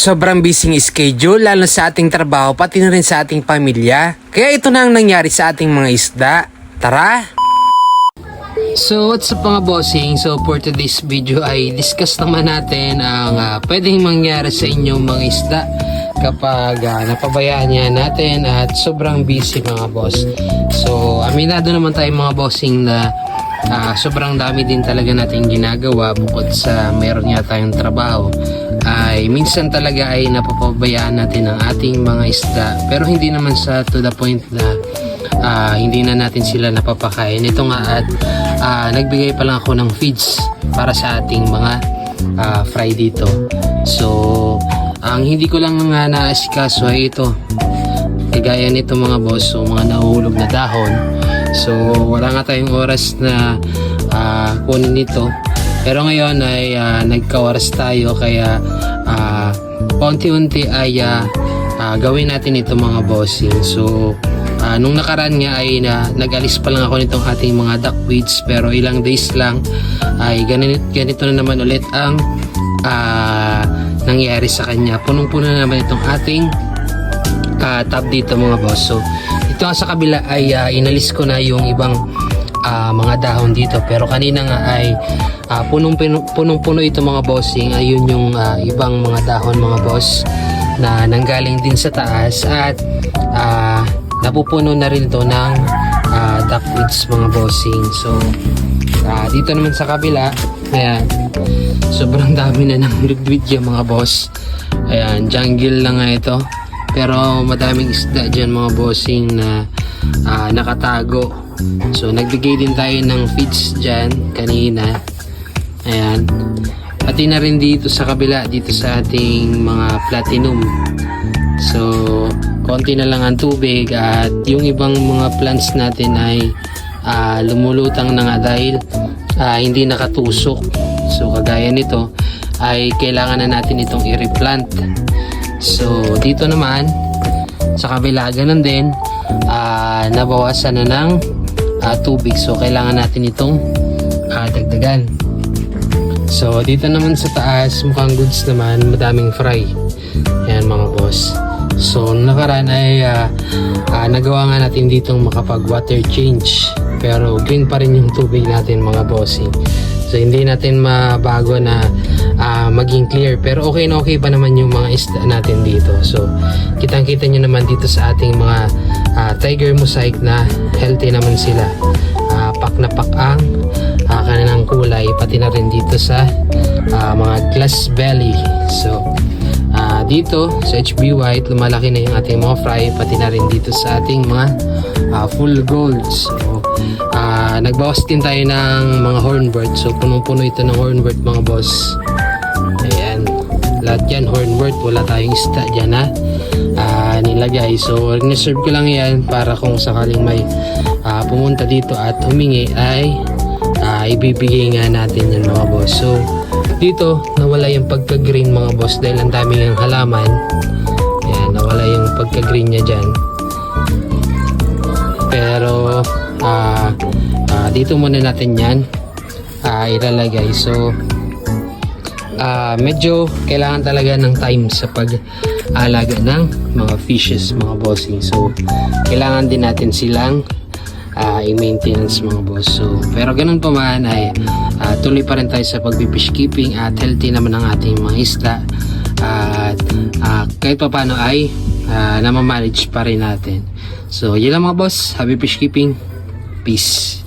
Sobrang busy schedule lalo sa ating trabaho pati na rin sa ating pamilya. Kaya ito na ang nangyari sa ating mga isda. Tara! So what's up mga bossing? So for today's video ay discuss naman natin ang pwedeng mangyari sa inyong mga isda kapag napabayaan niya natin at sobrang busy mga boss. So aminado naman tayo mga bossing na sobrang dami din talaga natin ginagawa bukod sa meron nga tayong trabaho. Ay minsan talaga ay napapabayaan natin ang ating mga isda, pero hindi naman sa to the point na hindi na natin sila napapakain. Ito nga at nagbigay pa lang ako ng feeds para sa ating mga fry dito. So ang hindi ko lang naasikaso ay ito, kagaya nito mga boss, so mga nahuhulog na dahon. So wala nga tayong oras na kunin nito, pero ngayon ay nagka-oras tayo, kaya paunti-unti ay gawin natin ito mga bossing. So nung nakaraan nga ay nag-alis pa lang ako nitong ating mga duckweeds, pero ilang days lang ay ganito na naman ulit ang nangyari sa kanya. Punong-puno na naman itong ating tab dito mga boss. So ito sa kabila ay inalis ko na yung ibang mga dahon dito, pero kanina nga ay punong-puno ito mga bossing. Ayun yung ibang mga dahon mga boss na nanggaling din sa taas at napupuno na rin ito ng duckweeds mga bossing. So dito naman sa kabila, ayan, sobrang dami na ng duckweed yung mga boss. Ayan, jungle lang nga ito, pero madaming isda dyan mga bossing na nakatago. So nagbigay din tayo ng feeds dyan kanina. Ayan, pati na rin dito sa kabila, dito sa ating mga platinum. So konti na lang ang tubig at yung ibang mga plants natin ay lumulutang na nga dahil hindi nakatusok. So kagaya nito ay kailangan na natin itong i-replant. So dito naman sa kabila ganun din, nabawasan na ng tubig, so kailangan natin itong dagdagan. So dito naman sa taas mukhang goods naman, madaming fry. Ayan mga boss. So nakaraan ay nagawa nga natin ditong makapag water change, pero green pa rin yung tubig natin mga bossing. So hindi natin mabago na maging clear, pero okay na okay pa naman yung mga isda natin dito. So kitang kita nyo naman dito sa ating mga tiger mosaic na healthy naman sila. Pak na pak ang kanilang kulay, pati na rin dito sa mga glass belly. So dito sa HB White lumalaki na yung ating mga fry, pati na rin dito sa ating mga full gold. So nagbawas din tayo ng mga hornbird. So punong-puno ito ng hornbird mga boss. Ayan, lahat yan hornbird, wala tayong isda dyan na nilagay. So reserve ko lang yan para kung sakaling may pumunta dito at humingi ay ibibigay nga natin yan mga boss. So dito nawala yung pagka-green mga boss dahil ang dami ng halaman. Ayan, nawala yung pagka-green niya dyan, pero dito muna natin yan ilalagay. So medyo kailangan talaga ng time sa pag-alaga ng mga fishes mga bossing. So kailangan din natin silang i-maintenance mga boss. So pero ganun pa man ay tuloy pa rin tayo sa pag-fish keeping at healthy naman ang ating mga isda. At kahit pa paano ay namamanage pa rin natin. So yun lang mga boss, happy fish keeping, peace.